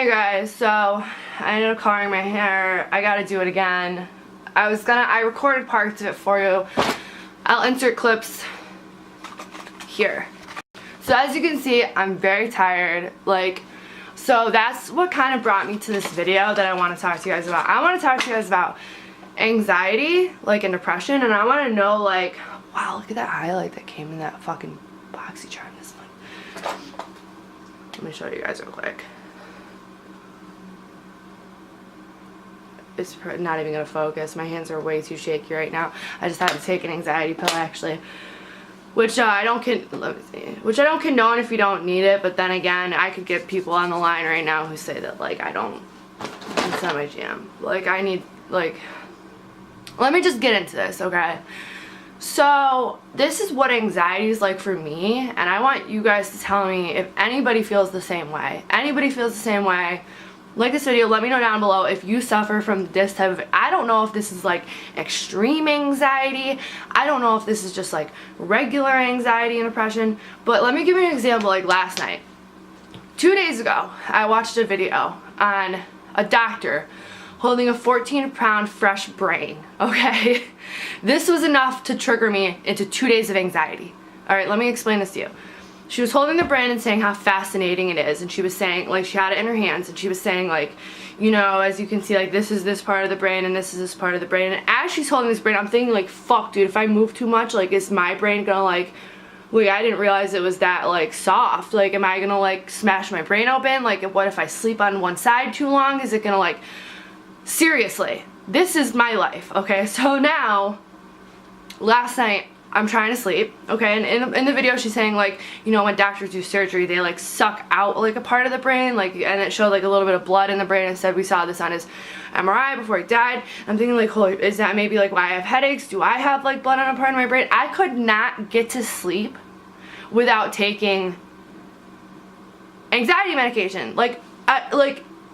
Hey guys, so I ended up coloring my hair. I gotta do it again. I recorded parts of it for you. I'll insert clips here. So as you can see, I'm very tired. So that's what kind of brought me to this video that I want to talk to you guys about. I want to talk to you guys about anxiety, and depression, and I want to know, wow, look at that highlight that came in that fucking boxycharm this one. Let me show you guys real quick. It's not even gonna focus. My hands are way too shaky right now. I just had to take an anxiety pill actually, which I don't condone if you don't need it. But then again, I could get people on the line right now who say that it's not my jam. I need let me just get into this, okay? So this is what anxiety is like for me, and I want you guys to tell me if anybody feels the same way. Anybody feels the same way, like this video, let me know down below if you suffer from this type of, I don't know if this is extreme anxiety, I don't know if this is just regular anxiety and depression, but let me give you an example. Last night, 2 days ago, I watched a video on a doctor holding a 14-pound fresh brain, okay? This was enough to trigger me into 2 days of anxiety. Alright, let me explain this to you. She was holding the brain and saying how fascinating it is, and she was saying, she had it in her hands, and she was saying, you know, as you can see, this is this part of the brain, and this is this part of the brain, and as she's holding this brain, I'm thinking, fuck, dude, if I move too much, is my brain gonna, I didn't realize it was that, soft, am I gonna, smash my brain open, what if I sleep on one side too long, is it gonna, seriously, this is my life, okay? So now, last night, I'm trying to sleep, okay, and in the video she's saying, you know, when doctors do surgery, they, suck out, a part of the brain, and it showed, a little bit of blood in the brain, and said we saw this on his MRI before he died. I'm thinking, holy, is that maybe, why I have headaches? Do I have, blood on a part of my brain? I could not get to sleep without taking anxiety medication.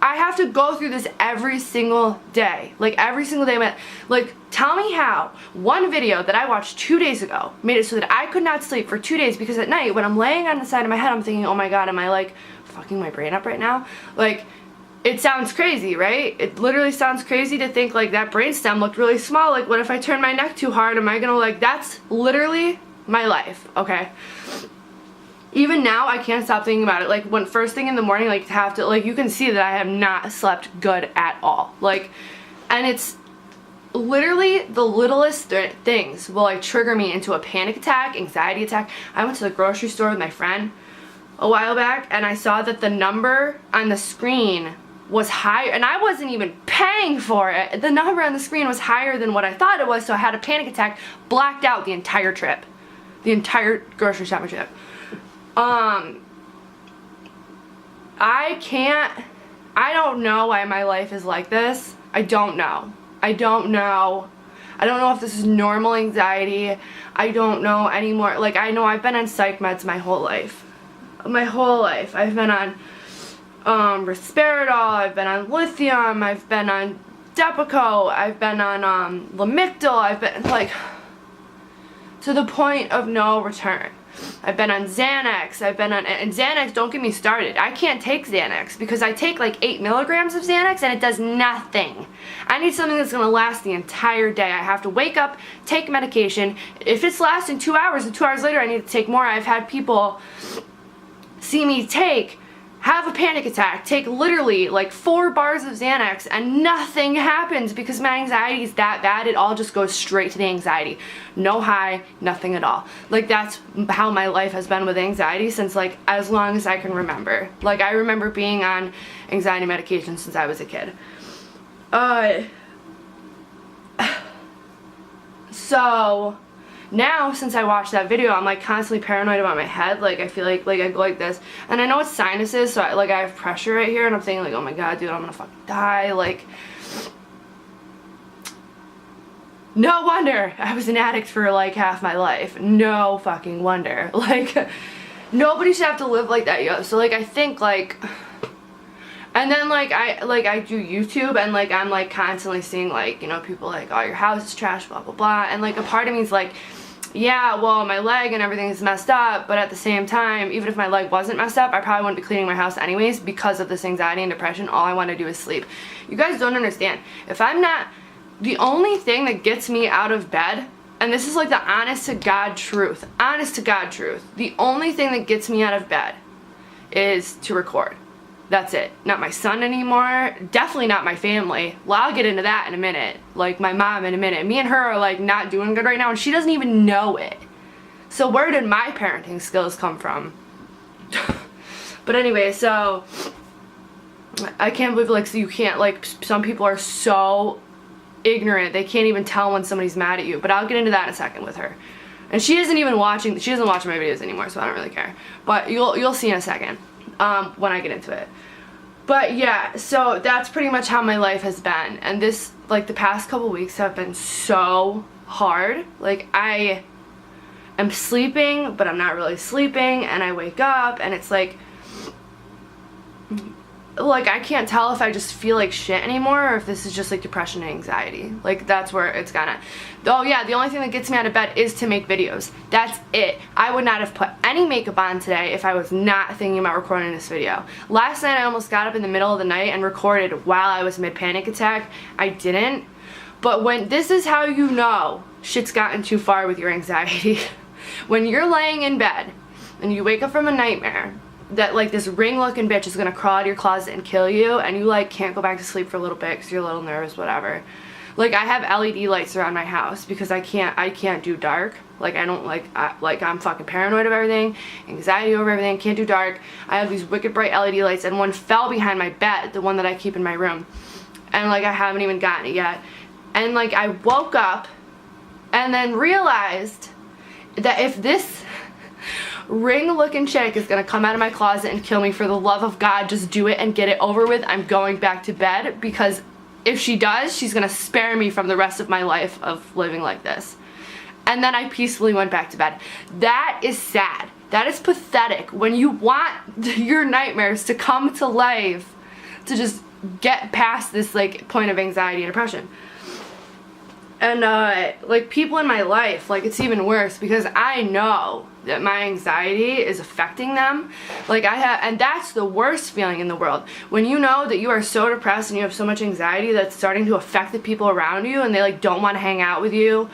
I have to go through this every single day. Every single day. Tell me how one video that I watched 2 days ago made it so that I could not sleep for 2 days, because at night when I'm laying on the side of my head, I'm thinking, oh my god, am I fucking my brain up right now? It sounds crazy, right? It literally sounds crazy to think that brainstem looked really small. What if I turn my neck too hard? Am I gonna that's literally my life, okay? Even now, I can't stop thinking about it. When first thing in the morning, to have to, you can see that I have not slept good at all. And it's literally the littlest things will, trigger me into a panic attack, anxiety attack. I went to the grocery store with my friend a while back, and I saw that the number on the screen was higher, and I wasn't even paying for it. The number on the screen was higher than what I thought it was, so I had a panic attack, blacked out the entire trip. The entire grocery shopping trip. I don't know why my life is like this. I don't know. I don't know if this is normal anxiety. I don't know anymore. I know I've been on psych meds my whole life. My whole life. I've been on, risperidol, I've been on lithium, I've been on Depakote, I've been on, Lamictal, I've been, to the point of no return. I've been on Xanax, and Xanax, don't get me started. I can't take Xanax because I take 8 milligrams of Xanax and it does nothing. I need something that's going to last the entire day. I have to wake up, take medication. If it's lasting 2 hours and 2 hours later I need to take more, I've had people see me have a panic attack, take literally 4 bars of Xanax, and nothing happens because my anxiety is that bad. It all just goes straight to the anxiety. No high, nothing at all. That's how my life has been with anxiety since as long as I can remember. I remember being on anxiety medication since I was a kid. So now, since I watched that video, I'm constantly paranoid about my head. I feel like I go like this, and I know it's sinuses, so I have pressure right here, and I'm thinking oh my god, dude, I'm gonna fucking die. No wonder I was an addict for half my life. No fucking wonder. Nobody should have to live like that, yo. So I think and then I do YouTube, and I'm constantly seeing you know, people oh, your house is trash, blah blah blah, and a part of me is yeah, well, my leg and everything is messed up, but at the same time, even if my leg wasn't messed up, I probably wouldn't be cleaning my house anyways because of this anxiety and depression. All I want to do is sleep. You guys don't understand. If I'm not, the only thing that gets me out of bed, and this is like the honest to God truth, the only thing that gets me out of bed is to record. That's it. Not my son anymore. Definitely not my family. Well, I'll get into that in a minute. Like my mom in a minute. Me and her are like not doing good right now and she doesn't even know it. So where did my parenting skills come from? But anyway, so I can't believe like so you can't like some people are so ignorant. They can't even tell when somebody's mad at you. But I'll get into that in a second with her. And she doesn't watch my videos anymore, so I don't really care. But you'll see in a second. When I get into it. But yeah, so that's pretty much how my life has been, and this, like, the past couple weeks have been so hard. Like, I am sleeping, but I'm not really sleeping, and I wake up, and it's like I can't tell if I just feel like shit anymore, or if this is just, like, depression and anxiety. Like, that's where it's gonna. Oh yeah, the only thing that gets me out of bed is to make videos. That's it. I would not have put any makeup on today if I was not thinking about recording this video. Last night I almost got up in the middle of the night and recorded while I was mid-panic attack. I didn't. But when this is how you know shit's gotten too far with your anxiety. When you're laying in bed and you wake up from a nightmare that like this ring looking bitch is gonna crawl out of your closet and kill you, and you like can't go back to sleep for a little bit because you're a little nervous, whatever. Like, I have LED lights around my house because I can't do dark. Like, I don't like I'm fucking paranoid of everything, anxiety over everything, can't do dark. I have these wicked bright LED lights, and one fell behind my bed, the one that I keep in my room, and like I haven't even gotten it yet. And like I woke up and then realized that if this ring looking chick is gonna come out of my closet and kill me, for the love of God, just do it and get it over with. I'm going back to bed, because if she does, she's gonna spare me from the rest of my life of living like this. And then I peacefully went back to bed. That is sad. That is pathetic. When you want your nightmares to come to life, to just get past this like point of anxiety and depression. And like people in my life, like it's even worse because I know that my anxiety is affecting them. Like and that's the worst feeling in the world. When you know that you are so depressed and you have so much anxiety that's starting to affect the people around you, and they like don't want to hang out with you.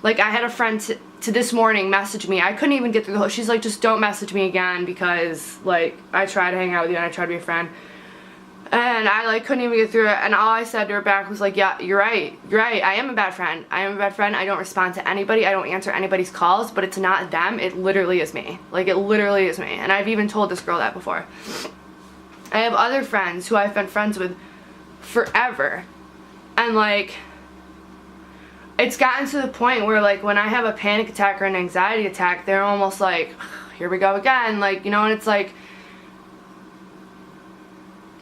Like I had a friend to this morning message me. I couldn't even get through the whole, she's like, just don't message me again because like I try to hang out with you and I try to be a friend. And I like couldn't even get through it, and all I said to her back was like, yeah, you're right, I am a bad friend, I don't respond to anybody, I don't answer anybody's calls, but it's not them, it literally is me. Like it literally is me. And I've even told this girl that before. I have other friends who I've been friends with forever, and like it's gotten to the point where like when I have a panic attack or an anxiety attack, they're almost like, here we go again, like, you know. And it's like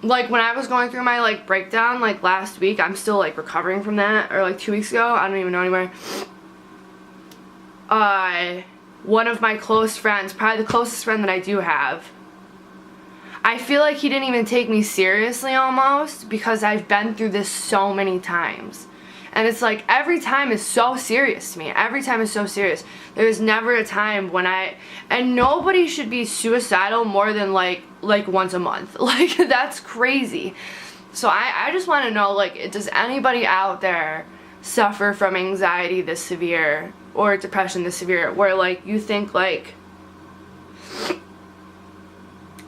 when I was going through my like breakdown like last week, I'm still like recovering from that, or like 2 weeks ago, I don't even know anymore. One of my close friends, probably the closest friend that I do have, I feel like he didn't even take me seriously almost, because I've been through this so many times. And it's like every time is so serious to me. Every time is so serious. There's never a time when and nobody should be suicidal more than like once a month. Like that's crazy. So I just want to know, like, does anybody out there suffer from anxiety this severe or depression this severe, where like you think like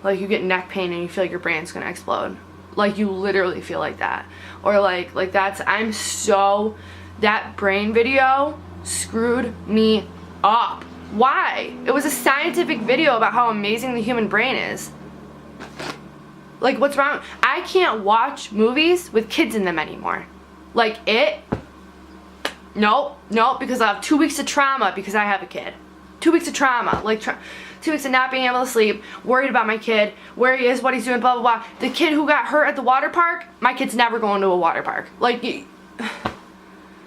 you get neck pain and you feel like your brain's gonna explode? Like you literally feel like that. Or like that's, that brain video screwed me up. Why? It was a scientific video about how amazing the human brain is. Like what's wrong? I can't watch movies with kids in them anymore. Like no, because I have 2 weeks of trauma because I have a kid. 2 weeks of trauma, like 2 weeks of not being able to sleep, worried about my kid, where he is, what he's doing, blah, blah, blah. The kid who got hurt at the water park, my kid's never going to a water park. Like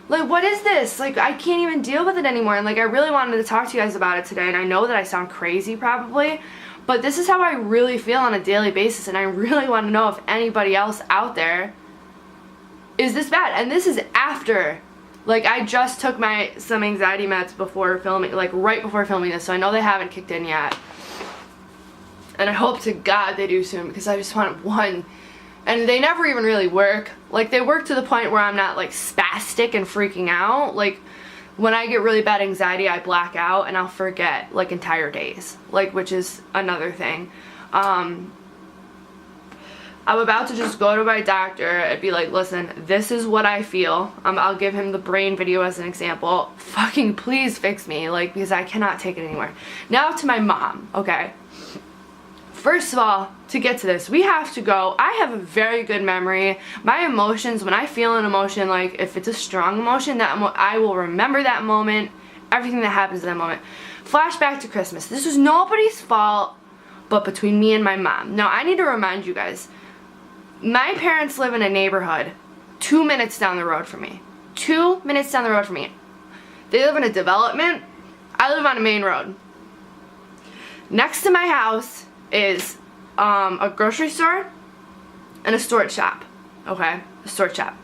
what is this? Like, I can't even deal with it anymore. And like, I really wanted to talk to you guys about it today, and I know that I sound crazy probably, but this is how I really feel on a daily basis, and I really want to know if anybody else out there is this bad. And this is after Like, I just took some anxiety meds before filming, like right before filming this, so I know they haven't kicked in yet. And I hope to God they do soon, because I just want one. And they never even really work. Like, they work to the point where I'm not like spastic and freaking out. Like, when I get really bad anxiety, I black out and I'll forget like entire days, like, which is another thing. I'm about to just go to my doctor and be like, listen, this is what I feel. I'll give him the brain video as an example. Fucking please fix me, like, because I cannot take it anymore. Now to my mom, okay? First of all, to get to this, we have to go. I have a very good memory. My emotions, when I feel an emotion, like if it's a strong emotion, I will remember that moment, everything that happens in that moment. Flashback to Christmas. This was nobody's fault but between me and my mom. Now, I need to remind you guys, my parents live in a neighborhood 2 minutes down the road from me. 2 minutes down the road from me. They live in a development. I live on a main road. Next to my house is a grocery store and a storage shop. Okay? A storage shop.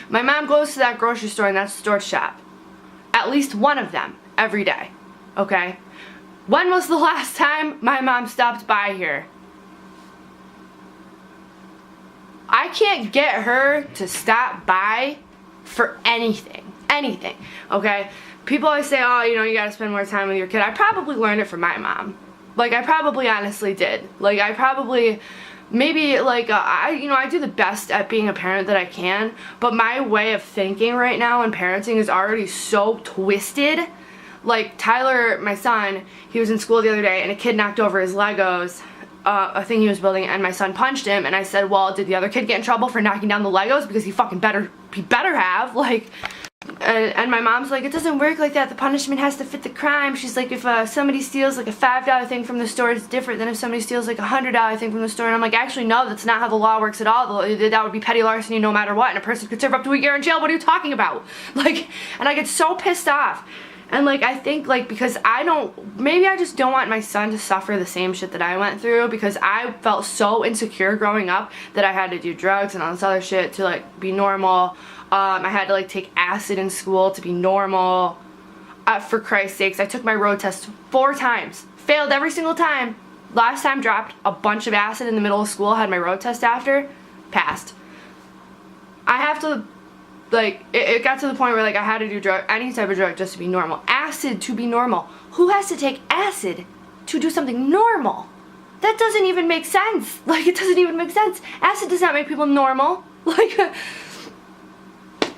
My mom goes to that grocery store and that storage shop. At least one of them every day. Okay? When was the last time my mom stopped by here? I can't get her to stop by for anything. Anything. Okay? People always say, oh, you know, you gotta spend more time with your kid. I probably learned it from my mom. Like, I probably honestly did. Like, I probably, maybe, like, I do the best at being a parent that I can, but my way of thinking right now in parenting is already so twisted. Like, Tyler, my son, he was in school the other day, and a kid knocked over his Legos, a thing he was building, and my son punched him, and I said, well, did the other kid get in trouble for knocking down the Legos? Because he better have, like, and my mom's like, it doesn't work like that, the punishment has to fit the crime. She's like, if somebody steals like a $5 thing from the store, it's different than if somebody steals like a $100 thing from the store. And I'm like, actually, no, that's not how the law works at all. That would be petty larceny no matter what, and a person could serve up to a year in jail. What are you talking about? Like, and I get so pissed off. And like, I think like, because maybe I just don't want my son to suffer the same shit that I went through, because I felt so insecure growing up that I had to do drugs and all this other shit to like be normal. I had to like take acid in school to be normal. For Christ's sakes, I took my road test 4 times. Failed every single time. Last time dropped a bunch of acid in the middle of school, had my road test after, passed. I have to, like, it got to the point where like I had to do any type of drug just to be normal. Acid to be normal. Who has to take acid to do something normal? That doesn't even make sense. Like, it doesn't even make sense. Acid does not make people normal. Like,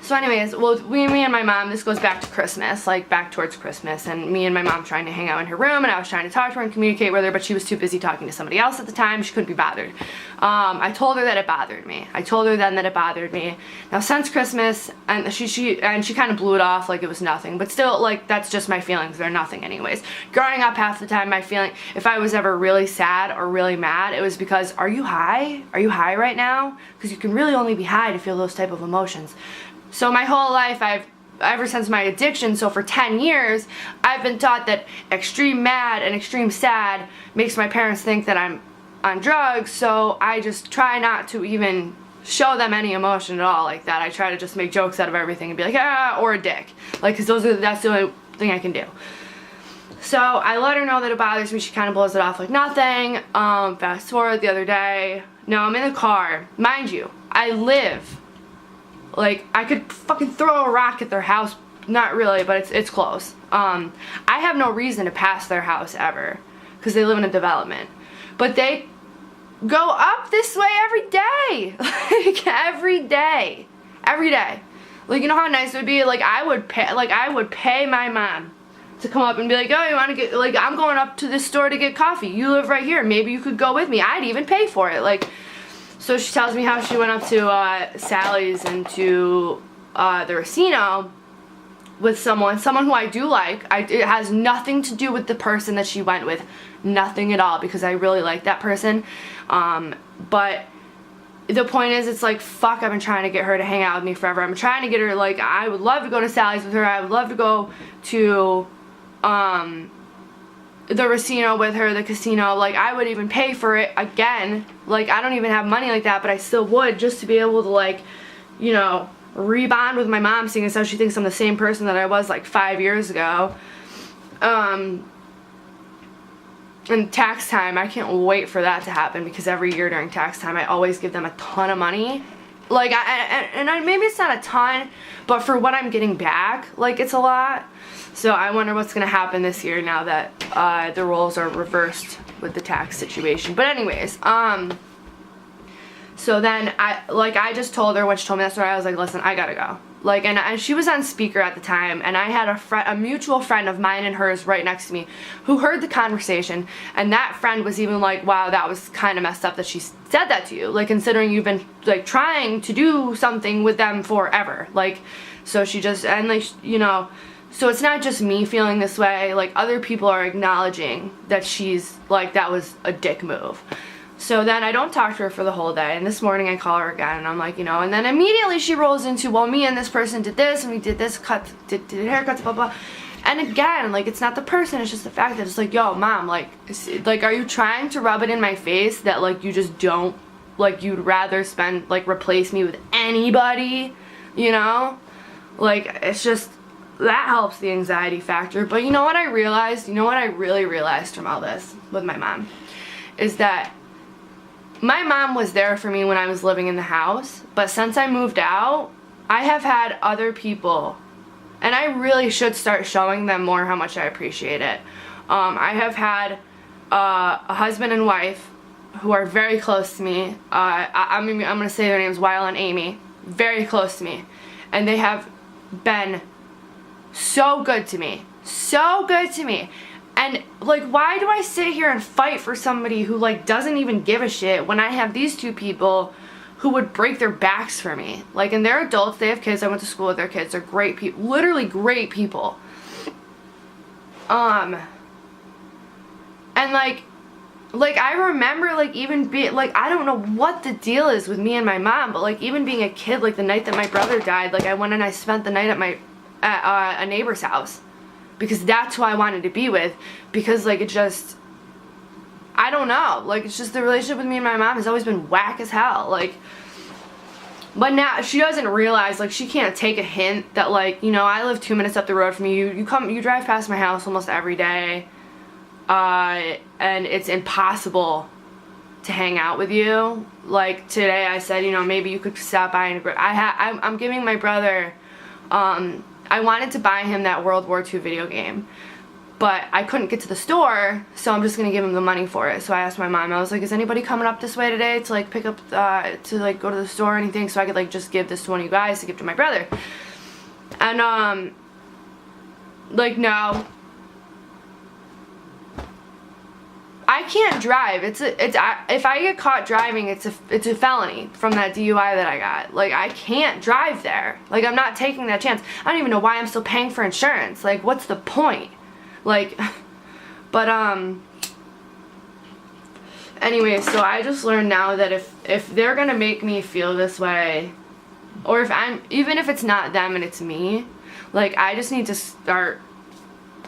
so anyways, well, me and my mom, this goes back to Christmas, like back towards Christmas, and me and my mom trying to hang out in her room, and I was trying to talk to her and communicate with her, but she was too busy talking to somebody else at the time. She couldn't be bothered. I told her that it bothered me. I told her then that it bothered me. Now, since Christmas, and she kind of blew it off like it was nothing, but still, like, that's just my feelings. They're nothing anyways. Growing up, half the time, my feeling, if I was ever really sad or really mad, it was because, are you high? Are you high right now? Because you can really only be high to feel those type of emotions. So my whole life, ever since my addiction, so for 10 years, I've been taught that extreme mad and extreme sad makes my parents think that I'm on drugs, so I just try not to even show them any emotion at all like that. I try to just make jokes out of everything and be like, ah, or a dick. Like, because that's the only thing I can do. So I let her know that it bothers me. She kind of blows it off like nothing. Fast forward the other day. No, I'm in the car. Mind you, I live, like, I could fucking throw a rock at their house. Not really, but it's close. I have no reason to pass their house ever, because they live in a development. But they go up this way every day. Like, every day. Every day. Like, you know how nice it would be? Like, I would pay my mom to come up and be like, oh, you want to get, like, I'm going up to this store to get coffee. You live right here. Maybe you could go with me. I'd even pay for it. Like, so she tells me how she went up to Sally's and to the Racino with someone who I do like. It has nothing to do with the person that she went with. Nothing at all, because I really like that person. But the point is, it's like, fuck, I've been trying to get her to hang out with me forever. I'm trying to get her, like, I would love to go to Sally's with her. I would love to go to the Racino with her, the casino. Like, I would even pay for it again. Like, I don't even have money like that, but I still would, just to be able to, like, you know, rebond with my mom, seeing as how she thinks I'm the same person that I was like 5 years ago. And tax time, I can't wait for that to happen, because every year during tax time I always give them a ton of money. Like, maybe it's not a ton, but for what I'm getting back, like, it's a lot. So I wonder what's gonna happen this year now that the roles are reversed with the tax situation. But anyways, so then I just told her when she told me that story, I was like, listen, I gotta go. Like, and she was on speaker at the time, and I had a mutual friend of mine and hers right next to me who heard the conversation, and that friend was even like, wow, that was kind of messed up that she said that to you, like, considering you've been like trying to do something with them forever. Like, so she just, and like, you know, so it's not just me feeling this way, like, other people are acknowledging that she's like, that was a dick move. So then I don't talk to her for the whole day, and this morning I call her again, and I'm like, you know, and then immediately she rolls into, well, me and this person did this, and we did this, did haircuts, blah, blah. And again, like, it's not the person, it's just the fact that it's like, yo, mom, like, are you trying to rub it in my face that, like, you just don't, like, you'd rather spend, like, replace me with anybody, you know? Like, it's just, that helps the anxiety factor. But you know what I realized? You know what I really realized from all this with my mom? Is that my mom was there for me when I was living in the house, but since I moved out, I have had other people, and I really should start showing them more how much I appreciate it. I have had a husband and wife who are very close to me. I'm going to say their names, Weil and Amy, very close to me, and they have been so good to me, so good to me. And, like, why do I sit here and fight for somebody who, like, doesn't even give a shit when I have these two people who would break their backs for me? Like, and they're adults, they have kids, I went to school with their kids, they're great people, literally great people. And, like, I remember, like, even being, like, I don't know what the deal is with me and my mom, but, like, even being a kid, like, the night that my brother died, like, I went and I spent the night at a neighbor's house. Because that's who I wanted to be with. Because, like, it just, I don't know. Like, it's just the relationship with me and my mom has always been whack as hell. Like, but now she doesn't realize, like, she can't take a hint that, like, you know, I live 2 minutes up the road from you. You drive past my house almost every day. And it's impossible to hang out with you. Like, today I said, you know, maybe you could stop by and I'm giving my brother, I wanted to buy him that World War II video game, but I couldn't get to the store, so I'm just gonna give him the money for it. So I asked my mom, I was like, is anybody coming up this way today to, like, pick up, to, like, go to the store or anything, so I could, like, just give this to one of you guys to give to my brother? And, like, no. I can't drive. If I get caught driving, it's a felony from that DUI that I got. Like, I can't drive there. Like, I'm not taking that chance. I don't even know why I'm still paying for insurance. Like, what's the point? Like, but anyway, so I just learned now that if they're gonna make me feel this way, or even if it's not them and it's me, like, I just need to start,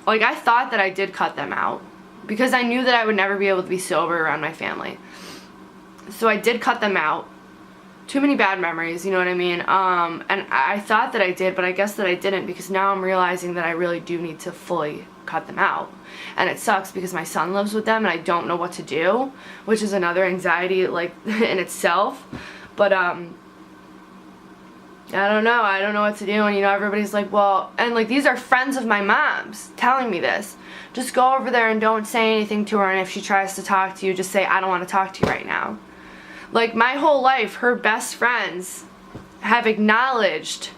like, I thought that I did cut them out, because I knew that I would never be able to be sober around my family. So I did cut them out. Too many bad memories, you know what I mean? And I thought that I did, but I guess that I didn't, because now I'm realizing that I really do need to fully cut them out. And it sucks because my son lives with them and I don't know what to do, which is another anxiety, like, in itself. But I don't know what to do. And, you know, everybody's like, well, and, like, these are friends of my mom's telling me this. Just go over there and don't say anything to her, and if she tries to talk to you, just say, I don't want to talk to you right now. Like, my whole life, her best friends have acknowledged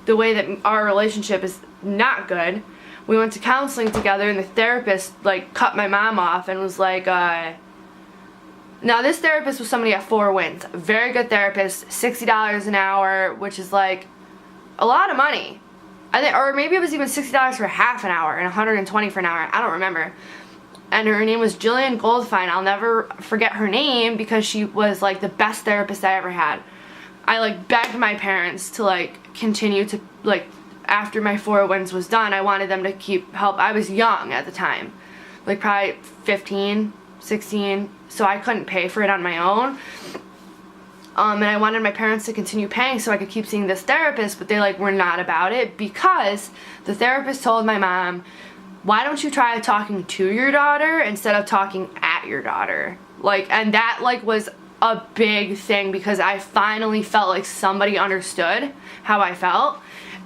the way that our relationship is not good. We went to counseling together, and the therapist, like, cut my mom off and was like, now this therapist was somebody at Four Winds. Very good therapist, $60 an hour, which is, like, a lot of money. I think, or maybe it was even $60 for half an hour and $120 for an hour. I don't remember. And her name was Jillian Goldfine. I'll never forget her name because she was, like, the best therapist I ever had. I, like, begged my parents to, like, continue to, like, after my Four Winds was done, I wanted them to keep help. I was young at the time, like, probably 15, 16, so I couldn't pay for it on my own. And I wanted my parents to continue paying so I could keep seeing this therapist, but they like were not about it, because the therapist told my mom, why don't you try talking to your daughter instead of talking at your daughter? Like, and that like was a big thing, because I finally felt like somebody understood how I felt.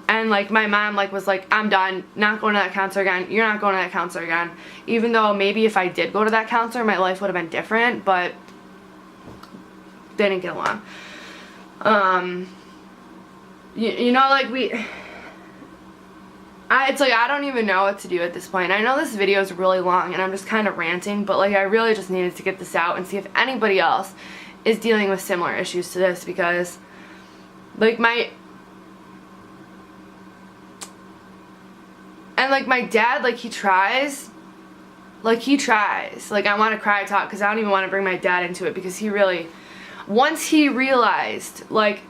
And like my mom like was like, I'm done, not going to that counselor again, you're not going to that counselor again. Even though maybe if I did go to that counselor, my life would have been different, but they didn't get along. You know, like it's like I don't even know what to do at this point. I know this video is really long and I'm just kind of ranting, but like I really just needed to get this out and see if anybody else is dealing with similar issues to this, because like my dad, like he tries, like I want to cry talk, because I don't even want to bring my dad into it, because he really, once he realized like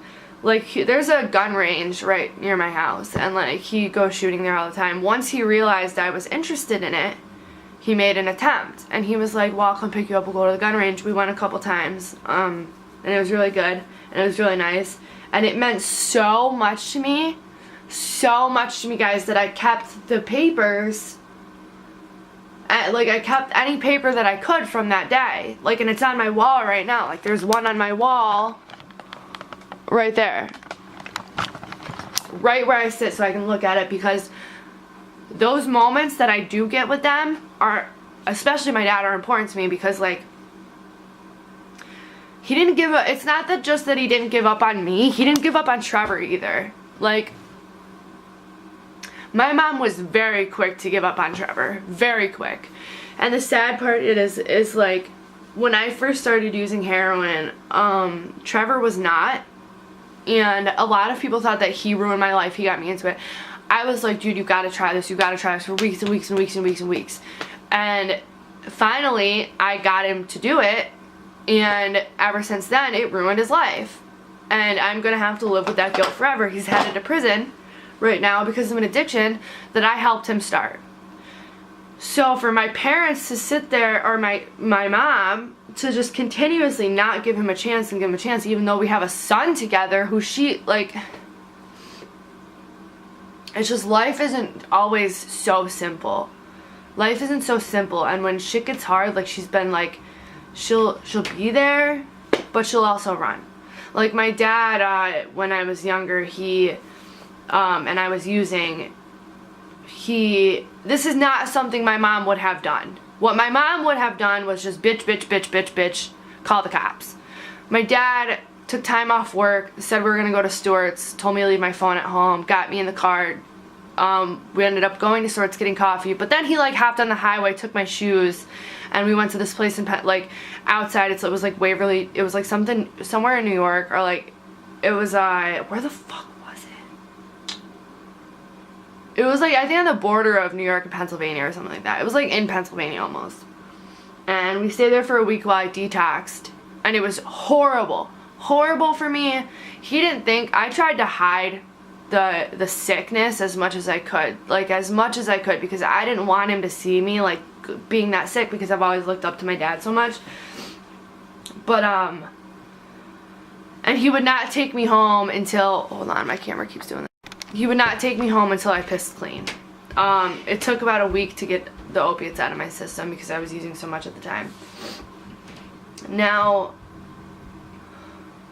there's a gun range right near my house, and like he goes shooting there all the time. Once he realized I was interested in it, he made an attempt, and he was like, well, I'll come pick you up, we'll go to the gun range. We went a couple times, and it was really good, and it was really nice, and it meant so much to me, guys, that I kept the papers. Like I kept any paper that I could from that day, like, and it's on my wall right now. Like there's one on my wall right there, right where I sit, so I can look at it, because those moments that I do get with them are, especially my dad, are important to me, because like he didn't give up. It's not that just that he didn't give up on me, he didn't give up on Trevor either. Like my mom was very quick to give up on Trevor, very quick. And the sad part is like when I first started using heroin, Trevor was not. And a lot of people thought that he ruined my life, he got me into it. I was like, dude, you gotta try this, for weeks and weeks and weeks and weeks and weeks. And finally, I got him to do it, and ever since then, it ruined his life. And I'm gonna have to live with that guilt forever. He's headed to prison right now because of an addiction that I helped him start. So for my parents to sit there, or my mom, to just continuously not give him a chance and give him a chance, even though we have a son together who she, like, it's just, life isn't always so simple. Life isn't so simple, and when shit gets hard, like, she's been, like, she'll be there, but she'll also run. Like, my dad, when I was younger, he, and I was using, this is not something my mom would have done. What my mom would have done was just bitch, call the cops. My dad took time off work, said we were gonna go to Stewart's, told me to leave my phone at home, got me in the car. We ended up going to Stewart's, getting coffee, but then he like hopped on the highway, took my shoes, and we went to this place in like outside. It was like Waverly. It was like somewhere in New York, or like it was where the fuck was it? It was like, I think, on the border of New York and Pennsylvania or something like that. It was like in Pennsylvania almost. And we stayed there for a week while I detoxed, and it was horrible for me. He didn't think, I tried to hide the sickness as much as I could, because I didn't want him to see me like being that sick, because I've always looked up to my dad so much. But and he would not take me home until, hold on, my camera keeps doing that. He would not take me home until I pissed clean. It took about a week to get the opiates out of my system because I was using so much at the time. Now,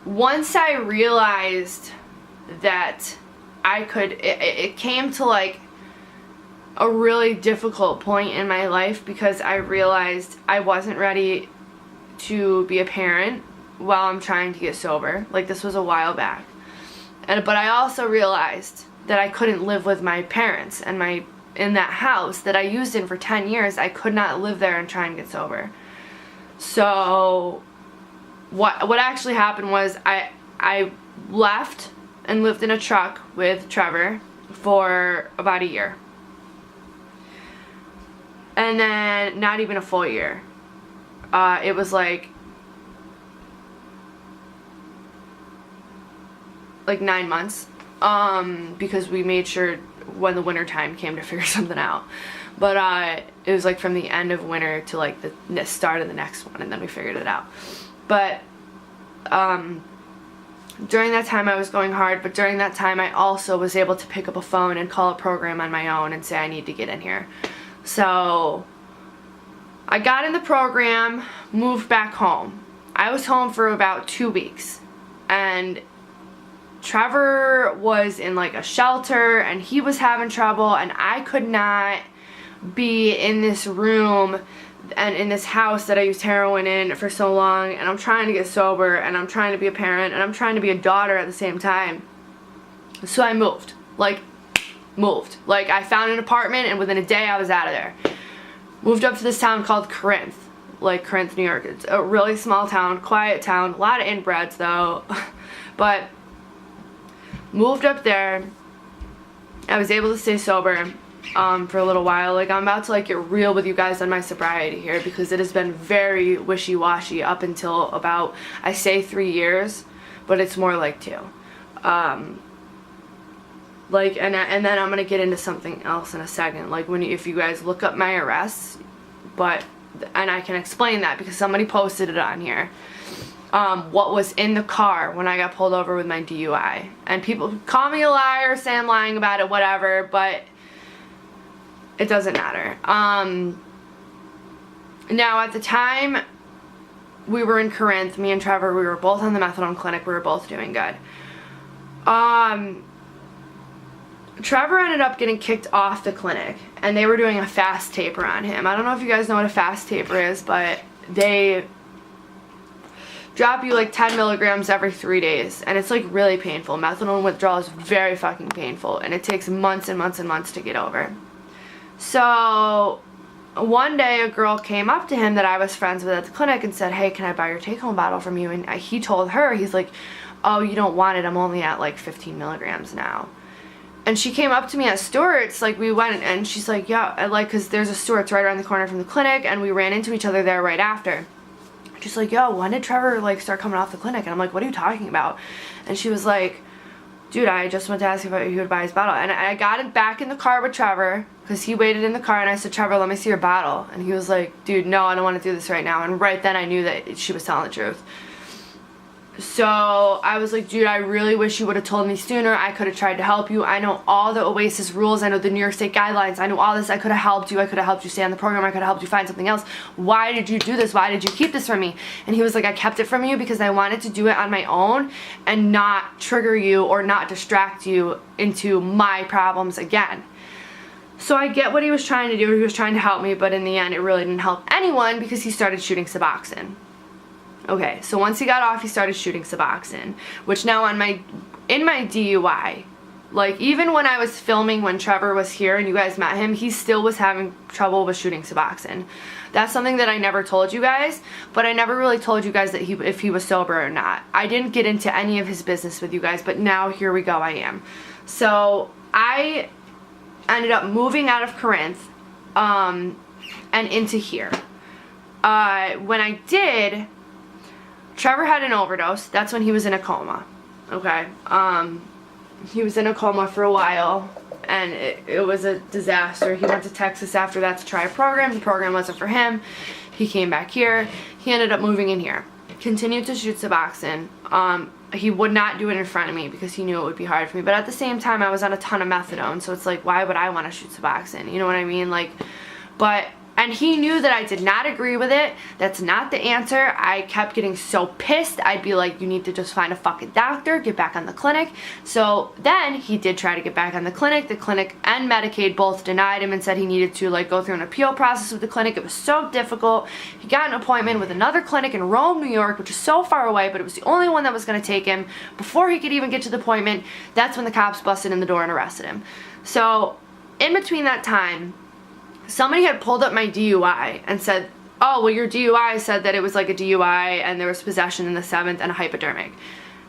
once I realized that I could, it came to like a really difficult point in my life, because I realized I wasn't ready to be a parent while I'm trying to get sober. Like, this was a while back. But I also realized that I couldn't live with my parents and in that house that I used in for 10 years. I could not live there and try and get sober. So what actually happened was I left and lived in a truck with Trevor for about a year. And then not even a full year. It was like 9 months, because we made sure when the winter time came to figure something out. But it was like from the end of winter to like the start of the next one, and then we figured it out. But During that time I was going hard, but during that time I also was able to pick up a phone and call a program on my own and say I need to get in here. So I got in the program, moved back home. I was home for about 2 weeks, and Trevor was in like a shelter and he was having trouble, and I could not be in this room and in this house that I used heroin in for so long, and I'm trying to get sober, and I'm trying to be a parent, and I'm trying to be a daughter at the same time. So I moved. Like I found an apartment, and within a day I was out of there. Moved up to this town called Corinth, like Corinth, New York. It's a really small town, quiet town, a lot of inbreds though. But moved up there. I was able to stay sober for a little while. Like, I'm about to like get real with you guys on my sobriety here, because it has been very wishy-washy up until about, I say 3 years, but it's more like 2. Like, and then I'm gonna get into something else in a second. Like, if you guys look up my arrests, and I can explain that because somebody posted it on here. What was in the car when I got pulled over with my DUI, and people call me a liar, say I'm lying about it, whatever, but it doesn't matter. Now, at the time we were in Corinth, me and Trevor, we were both on the methadone clinic. We were both doing good. Trevor ended up getting kicked off the clinic, and they were doing a fast taper on him. I don't know if you guys know what a fast taper is, but they drop you like 10 milligrams every 3 days, and it's like really painful. Methadone withdrawal is very fucking painful, and it takes months and months and months to get over. So one day a girl came up to him that I was friends with at the clinic and said, hey, can I buy your take-home bottle from you? And he told her, he's like, oh, you don't want it, I'm only at like 15 milligrams now. And she came up to me at Stewart's, like, we went, and she's like, yeah, like, because there's a Stewart's right around the corner from the clinic, and we ran into each other there right after. She's like, yo, when did Trevor like start coming off the clinic? And I'm like, what are you talking about? And she was like, dude, I just went to ask if he would buy his bottle. And I got it back in the car with Trevor, because he waited in the car, and I said, Trevor, let me see your bottle. And he was like, dude, no, I don't want to do this right now. And right then I knew that she was telling the truth. So I was like, dude, I really wish you would have told me sooner. I could have tried to help you. I know all the Oasis rules. I know the New York State guidelines. I know all this. I could have helped you. I could have helped you stay on the program. I could have helped you find something else. Why did you do this? Why did you keep this from me? And he was like, I kept it from you because I wanted to do it on my own and not trigger you or not distract you into my problems again. So I get what he was trying to do. He was trying to help me, but in the end, it really didn't help anyone because he started shooting Suboxone. Okay, so once he got off, he started shooting Suboxone, which now in my DUI, like even when I was filming when Trevor was here and you guys met him, he still was having trouble with shooting Suboxone. That's something that I never told you guys, but I never really told you guys that if he was sober or not. I didn't get into any of his business with you guys, but now here we go, I am. So I ended up moving out of Corinth and into here. When I did, Trevor had an overdose. That's when he was in a coma. Okay. He was in a coma for a while, and it was a disaster. He went to Texas after that to try a program. The program wasn't for him. He came back here. He ended up moving in here. Continued to shoot Suboxone. He would not do it in front of me because he knew it would be hard for me. But at the same time, I was on a ton of methadone, so it's like, why would I want to shoot Suboxone? You know what I mean? Like, and he knew that I did not agree with it. That's not the answer. I kept getting so pissed. I'd be like, you need to just find a fucking doctor, get back on the clinic. So then he did try to get back on the clinic. The clinic and Medicaid both denied him and said he needed to like go through an appeal process with the clinic. It was so difficult. He got an appointment with another clinic in Rome, New York, which is so far away, but it was the only one that was going to take him. Before he could even get to the appointment, that's when the cops busted in the door and arrested him. So in between that time, somebody had pulled up my DUI and said, oh, well, your DUI said that it was like a DUI and there was possession in the 7th and a hypodermic.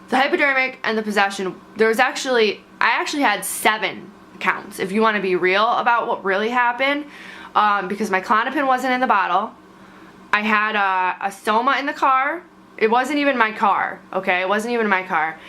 The hypodermic and the possession, I actually had 7 counts, if you want to be real about what really happened, because my Klonopin wasn't in the bottle. I had a Soma in the car. It wasn't even my car, okay? It wasn't even my car.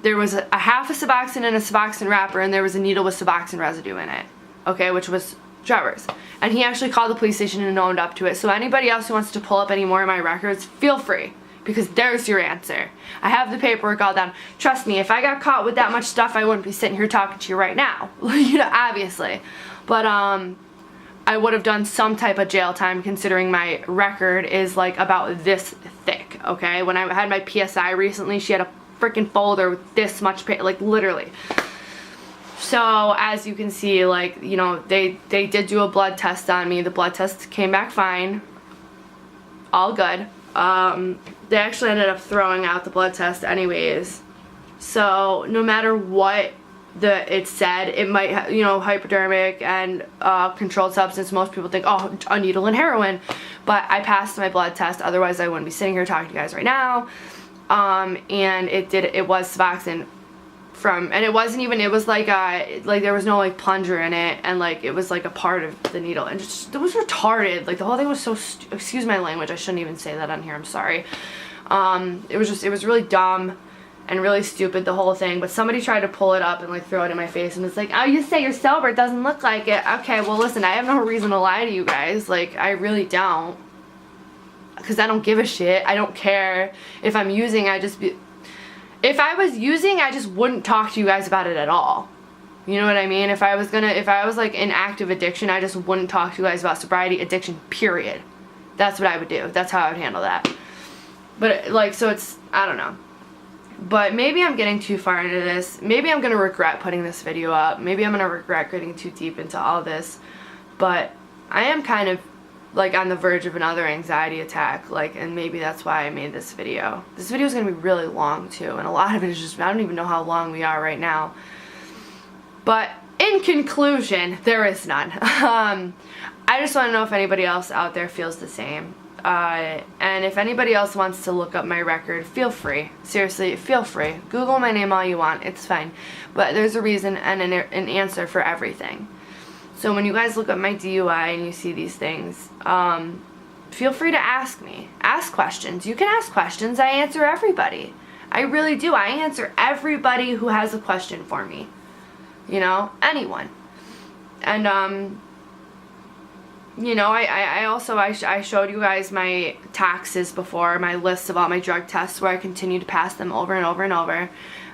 There was a half a Suboxone and a Suboxone wrapper, and there was a needle with Suboxone residue in it, okay, which was Trevor's. And he actually called the police station and owned up to it. So anybody else who wants to pull up any more of my records, feel free, because there's your answer. I have the paperwork all down. Trust me, if I got caught with that much stuff, I wouldn't be sitting here talking to you right now. You know, obviously. But I would have done some type of jail time, considering my record is like about this thick, okay? When I had my PSI recently, she had a freaking folder with this much paper, like literally. So as you can see, like, you know, they did do a blood test on me. The blood test came back fine, all good. They actually ended up throwing out the blood test anyways. So no matter what it said, it might have, you know, hypodermic and controlled substance. Most people think, oh, a needle and heroin, but I passed my blood test. Otherwise I wouldn't be sitting here talking to you guys right now. And it was Suboxone and it wasn't even, it was like there was no like plunger in it, and like it was like a part of the needle, and it was retarded. Like the whole thing was so excuse my language, I shouldn't even say that on here, I'm sorry. It was really dumb and really stupid, the whole thing. But somebody tried to pull it up and like throw it in my face, and it's like, oh, you say you're sober, it doesn't look like it. Okay, well listen, I have no reason to lie to you guys. Like, I really don't, because I don't give a shit. I don't care. If I'm using, if I was using, I just wouldn't talk to you guys about it at all. You know what I mean? If I was like in active addiction, I just wouldn't talk to you guys about sobriety, addiction, period. That's what I would do. That's how I would handle that. But like, so it's, I don't know. But maybe I'm getting too far into this. Maybe I'm going to regret putting this video up. Maybe I'm going to regret getting too deep into all this. But I am kind of like on the verge of another anxiety attack, like, and maybe that's why I made this video. This video is going to be really long too, and a lot of it is just, I don't even know how long we are right now. But in conclusion, there is none. I just want to know if anybody else out there feels the same. And if anybody else wants to look up my record, feel free. Seriously, feel free. Google my name all you want, it's fine. But there's a reason and an answer for everything. So when you guys look up my DUI and you see these things, feel free to ask me. Ask questions. You can ask questions. I answer everybody. I really do. I answer everybody who has a question for me. You know, anyone. And, you know, I showed you guys my taxes before, my list of all my drug tests where I continue to pass them over and over and over.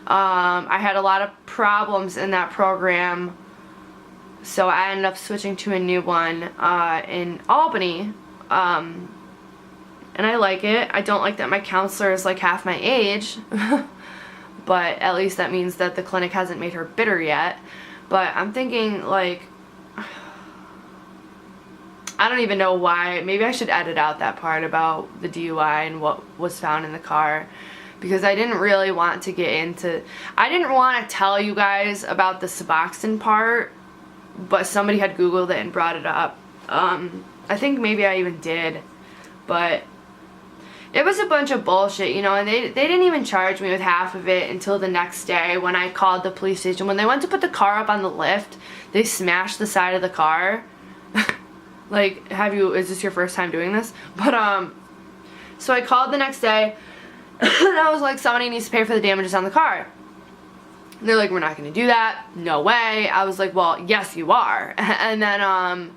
I had a lot of problems in that program. So I ended up switching to a new one in Albany, and I like it. I don't like that my counselor is like half my age, but at least that means that the clinic hasn't made her bitter yet. But I'm thinking, like, I don't even know why. Maybe I should edit out that part about the DUI and what was found in the car, because I didn't really want to get into, I didn't want to tell you guys about the Suboxone part, but somebody had Googled it and brought it up. I think maybe I even did, but it was a bunch of bullshit, you know, and they didn't even charge me with half of it until the next day when I called the police station. When they went to put the car up on the lift, they smashed the side of the car. Like, is this your first time doing this? But, so I called the next day, and I was like, somebody needs to pay for the damages on the car. And they're like, we're not going to do that. No way. I was like, well, yes, you are. And then,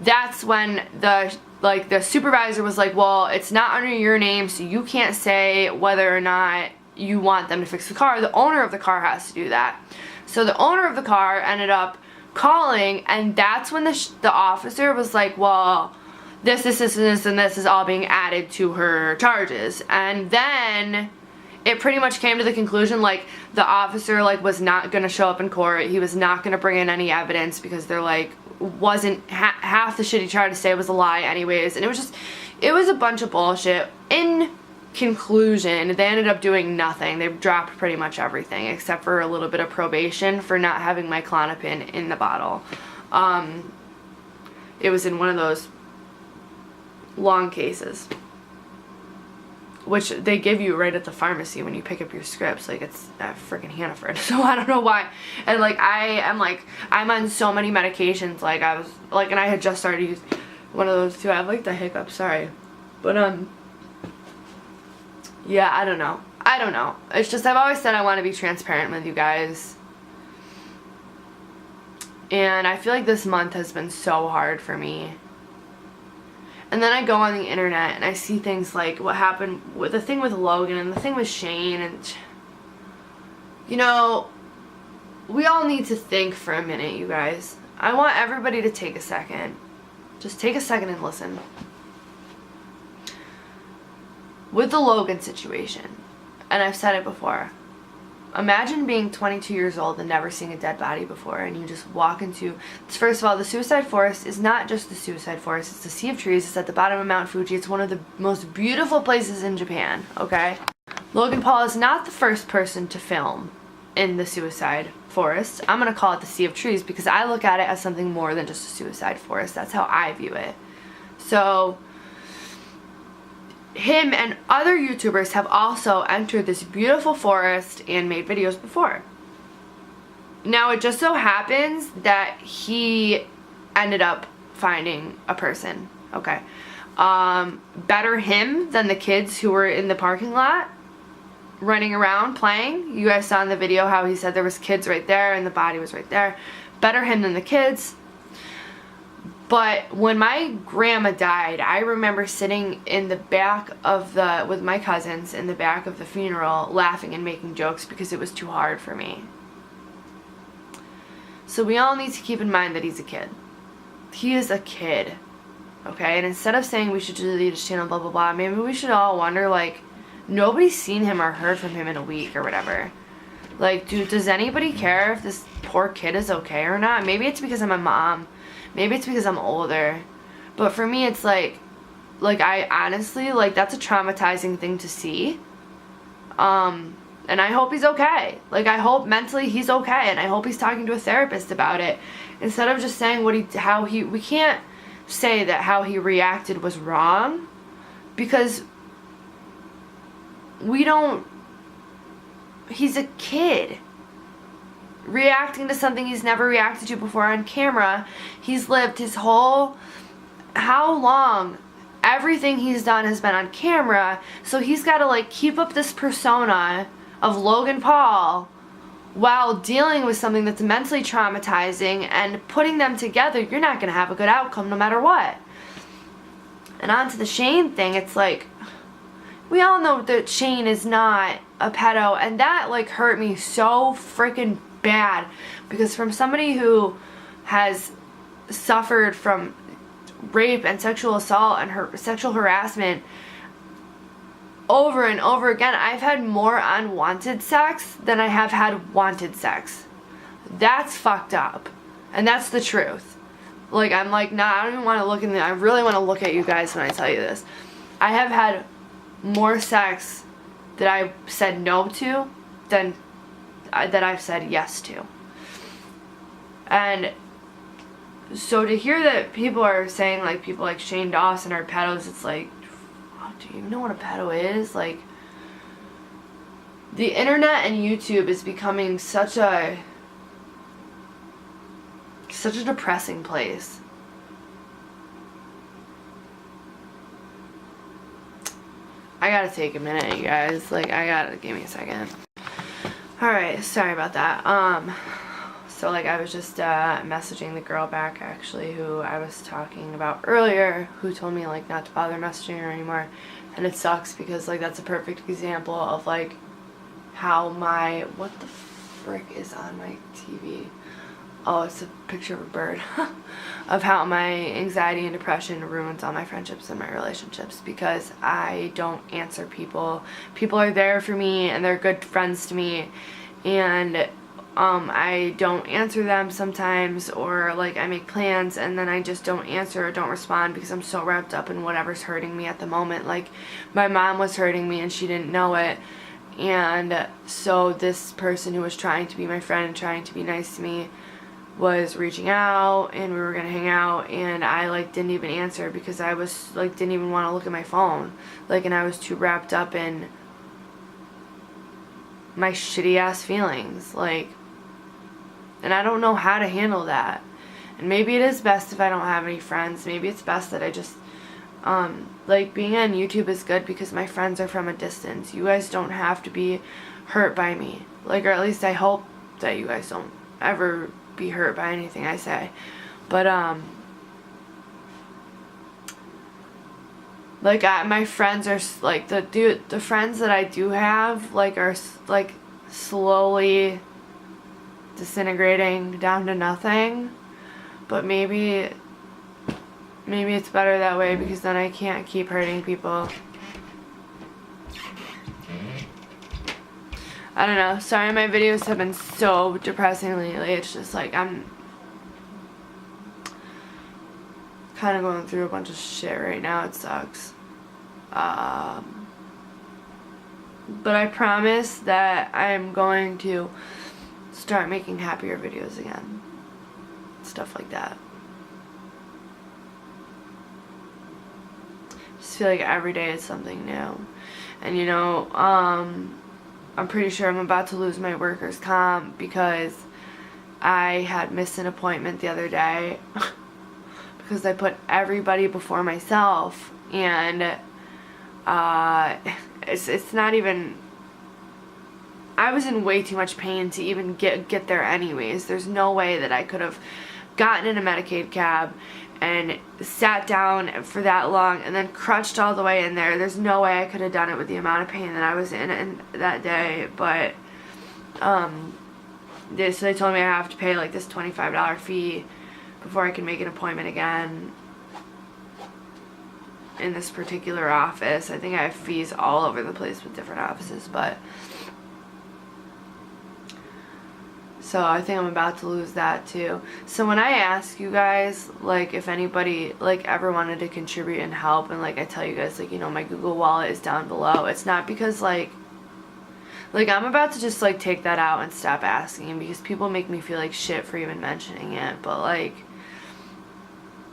that's when the supervisor was like, well, it's not under your name, so you can't say whether or not you want them to fix the car. The owner of the car has to do that. So the owner of the car ended up calling, and that's when the officer was like, well, this, and this is all being added to her charges. And then it pretty much came to the conclusion, like, the officer, like, was not going to show up in court. He was not going to bring in any evidence because they're like, wasn't half the shit he tried to say was a lie anyways. And it was a bunch of bullshit. In conclusion, they ended up doing nothing. They dropped pretty much everything except for a little bit of probation for not having my Klonopin in the bottle. It was in one of those long cases, which they give you right at the pharmacy when you pick up your scripts. Like, it's freaking Hannaford. So I don't know why. And like, I'm on so many medications. Like, I was like, and I had just started using one of those too. I have like the hiccups, sorry. But yeah, I don't know. It's just, I've always said I want to be transparent with you guys. And I feel like this month has been so hard for me. And then I go on the internet and I see things like what happened with the thing with Logan and the thing with Shane, and you know, we all need to think for a minute, you guys. I want everybody to take a second. Just take a second and listen. With the Logan situation, and I've said it before, imagine being 22 years old and never seeing a dead body before, and you just walk into, first of all, the suicide forest is not just the suicide forest, it's the Sea of Trees. It's at the bottom of Mount Fuji. It's one of the most beautiful places in Japan, okay? Logan Paul is not the first person to film in the suicide forest. I'm gonna call it the Sea of Trees because I look at it as something more than just a suicide forest. That's how I view it. So him and other YouTubers have also entered this beautiful forest and made videos before. Now it just so happens that he ended up finding a person. Okay. Better him than the kids who were in the parking lot running around playing. You guys saw in the video how he said there was kids right there and the body was right there. Better him than the kids. But when my grandma died, I remember sitting in the back of with my cousins in the back of the funeral laughing and making jokes because it was too hard for me. So we all need to keep in mind that he's a kid. He is a kid. Okay? And instead of saying we should delete his channel, blah, blah, blah, maybe we should all wonder, like, nobody's seen him or heard from him in a week or whatever. Like, dude, does anybody care if this poor kid is okay or not? Maybe it's because I'm a mom. Maybe it's because I'm older. But for me, it's like I honestly, like, that's a traumatizing thing to see. And I hope he's okay. Like, I hope mentally he's okay, and I hope he's talking to a therapist about it. Instead of just saying we can't say that how he reacted was wrong, because he's a kid. Reacting to something he's never reacted to before on camera. He's lived his whole, how long, everything he's done has been on camera, so he's got to, like, keep up this persona of Logan Paul while dealing with something that's mentally traumatizing, and putting them together, you're not going to have a good outcome no matter what. And on to the Shane thing, it's like, we all know that Shane is not a pedo, and that, like, hurt me so freaking bad, because from somebody who has suffered from rape and sexual assault and sexual harassment over and over again, I've had more unwanted sex than I have had wanted sex. That's fucked up, and that's the truth. Like, I'm like, nah, I don't even want to look in I really want to look at you guys when I tell you this. I have had more sex that I said no to than that I've said yes to. And so to hear that people are saying, like, people like Shane Dawson are pedos, it's like, oh, do you even know what a pedo is? Like, the internet and YouTube is becoming such a depressing place. I gotta take a minute, you guys. Like, give me a second. Alright, sorry about that. So, like, I was just messaging the girl back, actually, who I was talking about earlier, who told me, like, not to bother messaging her anymore. And it sucks because, like, that's a perfect example of, like, how what the frick is on my TV? Oh, it's a picture of a bird. Of how my anxiety and depression ruins all my friendships and my relationships because I don't answer people. People are there for me and they're good friends to me, and I don't answer them sometimes, or, like, I make plans and then I just don't answer or don't respond because I'm so wrapped up in whatever's hurting me at the moment. Like, my mom was hurting me and she didn't know it, and so this person who was trying to be my friend and trying to be nice to me was reaching out, and we were gonna hang out, and I, like, didn't even answer because I was, like, didn't even want to look at my phone, like, and I was too wrapped up in my shitty ass feelings, like, and I don't know how to handle that. And maybe it is best if I don't have any friends. Maybe it's best that I just like, being on YouTube is good because my friends are from a distance. You guys don't have to be hurt by me, like, or at least I hope that you guys don't ever be hurt by anything I say. But Like my friends are like the friends that I do have like are like slowly disintegrating down to nothing. But maybe it's better that way, because then I can't keep hurting people. I don't know. Sorry, my videos have been so depressing lately. It's just like I'm kind of going through a bunch of shit right now. It sucks. But I promise that I'm going to start making happier videos again. Stuff like that. Just feel like every day is something new. And you know, I'm pretty sure I'm about to lose my workers' comp because I had missed an appointment the other day because I put everybody before myself, and it's not even, I was in way too much pain to even get there anyways. There's no way that I could have gotten in a Medicaid cab and sat down for that long and then crunched all the way in there. There's no way I could have done it with the amount of pain that I was in that day. But so they told me I have to pay like this $25 fee before I can make an appointment again in this particular office. I think I have fees all over the place with different offices, but so I think I'm about to lose that too. So when I ask you guys, like, if anybody, like, ever wanted to contribute and help, and, like, I tell you guys, like, you know, my Google Wallet is down below, it's not because, like, I'm about to just, like, take that out and stop asking, because people make me feel like shit for even mentioning it, but, like,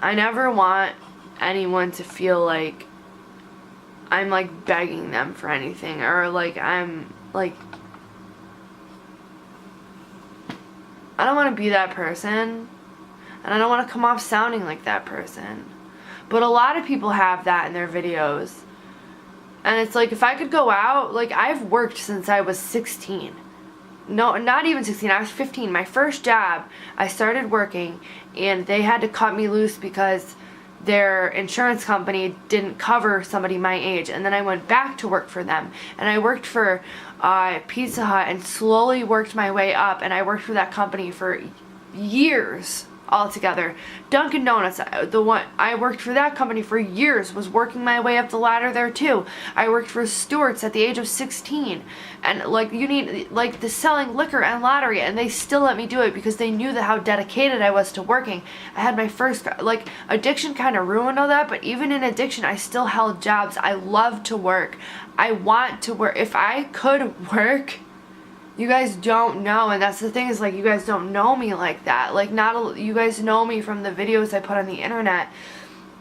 I never want anyone to feel like I'm, like, begging them for anything, or, like, I'm, like, I don't want to be that person, and I don't want to come off sounding like that person. But a lot of people have that in their videos. And it's like, if I could go out, like, I've worked since I was 16. No, not even 16, I was 15. My first job, I started working, and they had to cut me loose because their insurance company didn't cover somebody my age. And then I went back to work for them, and I worked for Pizza Hut and slowly worked my way up, and I worked for that company for years altogether. Dunkin' Donuts, the one I worked for that company for years, was working my way up the ladder there too. I worked for Stewart's at the age of 16, and like, you need, like, the selling liquor and lottery, and they still let me do it because they knew that how dedicated I was to working. I had my first, like, addiction kind of ruined all that, but even in addiction I still held jobs. I love to work. I want to work. If I could work, you guys don't know, and that's the thing, is like, you guys don't know me like that. Like, you guys know me from the videos I put on the internet,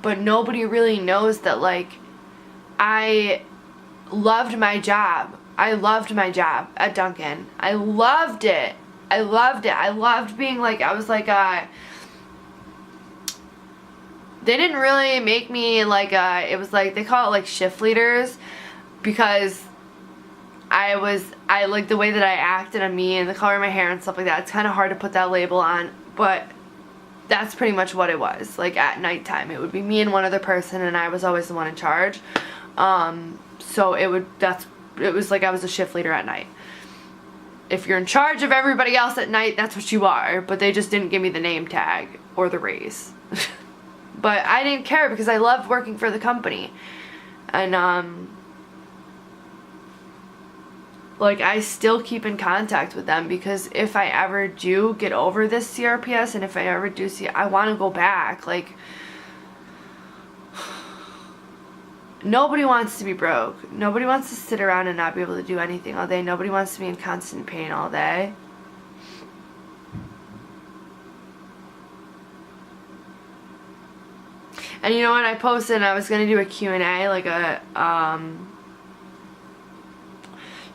but nobody really knows that, like, I loved my job. I loved my job at Dunkin'. I loved it. I loved it. I loved being, like, I was like, they didn't really make me, like, it was like, they call it, like, shift leaders, because I like the way that I acted and me and the color of my hair and stuff like that. It's kind of hard to put that label on, but that's pretty much what it was. Like, at nighttime, it would be me and one other person, and I was always the one in charge. So it was like I was a shift leader at night. If you're in charge of everybody else at night, that's what you are, but they just didn't give me the name tag or the raise. But I didn't care because I loved working for the company. And like, I still keep in contact with them, because if I ever do get over this CRPS, and if I ever do see, I want to go back. Like, nobody wants to be broke. Nobody wants to sit around and not be able to do anything all day. Nobody wants to be in constant pain all day. And you know what, I posted, I was going to do a Q&A, like a,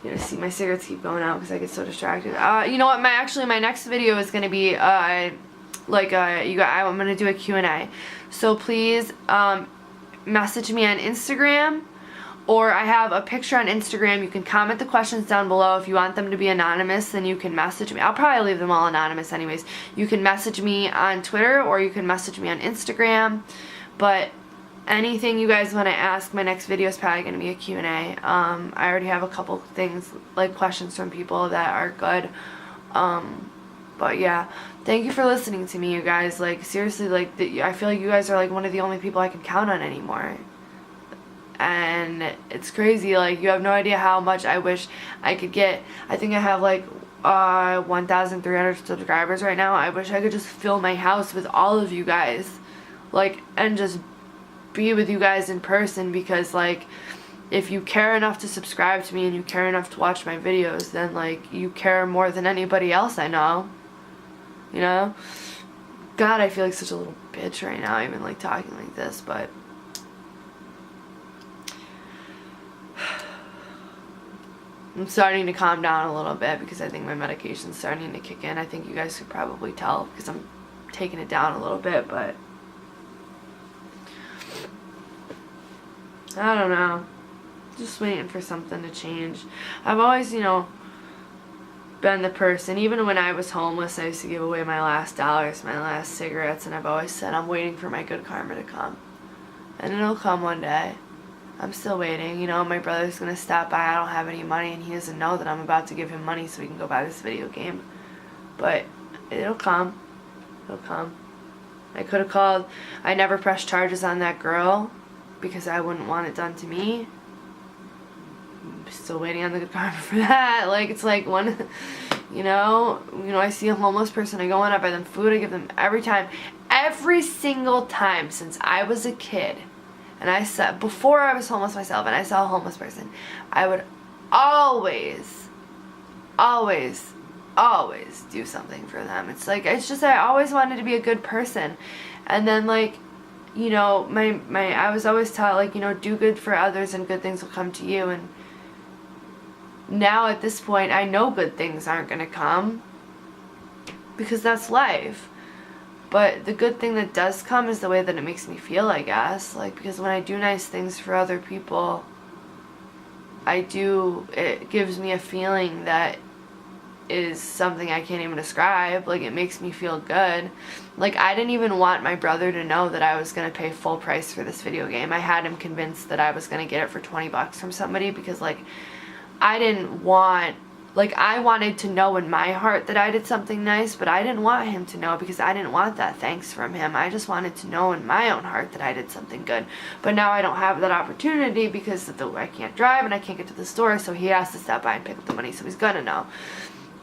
you know, see, my cigarettes keep going out because I get so distracted. You know what, my next video is going to be, I'm going to do a Q&A. So please, message me on Instagram, or I have a picture on Instagram. You can comment the questions down below. If you want them to be anonymous, then you can message me. I'll probably leave them all anonymous anyways. You can message me on Twitter, or you can message me on Instagram. But anything you guys want to ask, my next video is probably going to be a Q&A. I already have a couple things, like questions from people that are good. But yeah, thank you for listening to me, you guys. Like, seriously, like, I feel like you guys are like one of the only people I can count on anymore. And it's crazy. Like, you have no idea how much I wish I could get. I think I have like 1,300 subscribers right now. I wish I could just fill my house with all of you guys, like, and just be with you guys in person, because like, if you care enough to subscribe to me and you care enough to watch my videos, then like, you care more than anybody else I know, you know? God, I feel like such a little bitch right now, even like talking like this, but I'm starting to calm down a little bit because I think my medication's starting to kick in. I think you guys could probably tell because I'm taking it down a little bit, but I don't know. Just waiting for something to change. I've always, you know, been the person, even when I was homeless, I used to give away my last dollars, my last cigarettes, and I've always said I'm waiting for my good karma to come. And it'll come one day. I'm still waiting. You know, my brother's gonna stop by. I don't have any money, and he doesn't know that I'm about to give him money so he can go buy this video game. But it'll come. It'll come. I could have called. I never pressed charges on that girl because I wouldn't want it done to me. I'm still waiting on the good karma for that. Like, it's like one, you know, I see a homeless person, I go in, I buy them food, I give them every single time since I was a kid. And I said, before I was homeless myself and I saw a homeless person, I would always do something for them. It's like, it's just, I always wanted to be a good person. And then, like, you know, I was always taught, like, you know, do good for others and good things will come to you. And now at this point, I know good things aren't going to come because that's life. But the good thing that does come is the way that it makes me feel, I guess. Like, because when I do nice things for other people, it gives me a feeling that is something I can't even describe. Like, it makes me feel good. Like, I didn't even want my brother to know that I was going to pay full price for this video game. I had him convinced that I was going to get it for 20 bucks from somebody because, like, I didn't want... Like, I wanted to know in my heart that I did something nice, but I didn't want him to know because I didn't want that thanks from him. I just wanted to know in my own heart that I did something good. But now I don't have that opportunity because I can't drive and I can't get to the store, so he has to stop by and pick up the money, so he's gonna know.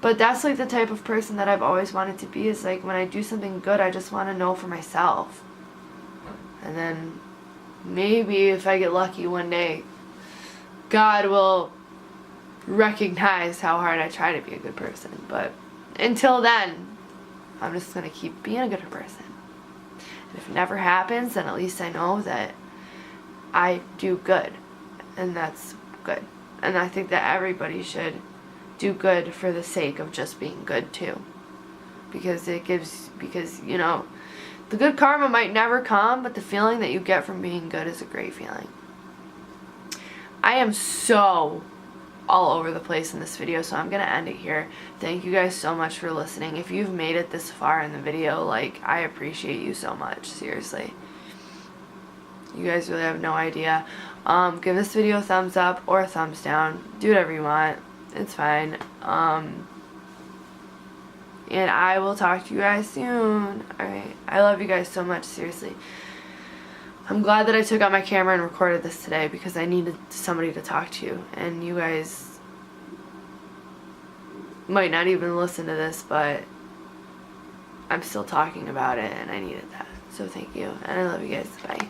But that's, like, the type of person that I've always wanted to be, is, like, when I do something good, I just want to know for myself. And then maybe if I get lucky one day, God will recognize how hard I try to be a good person. But until then, I'm just going to keep being a good person. And if it never happens, then at least I know that I do good. And that's good. And I think that everybody should do good for the sake of just being good too. Because you know, the good karma might never come, but the feeling that you get from being good is a great feeling. I am so all over the place in this video, so I'm gonna end it here. Thank you guys so much for listening. If you've made it this far in the video, like, I appreciate you so much, seriously. You guys really have no idea. Give this video a thumbs up or a thumbs down. Do whatever you want. It's fine. And I will talk to you guys soon. Alright. I love you guys so much, seriously. I'm glad that I took out my camera and recorded this today because I needed somebody to talk to. And you guys might not even listen to this, but I'm still talking about it and I needed that. So thank you. And I love you guys. Bye.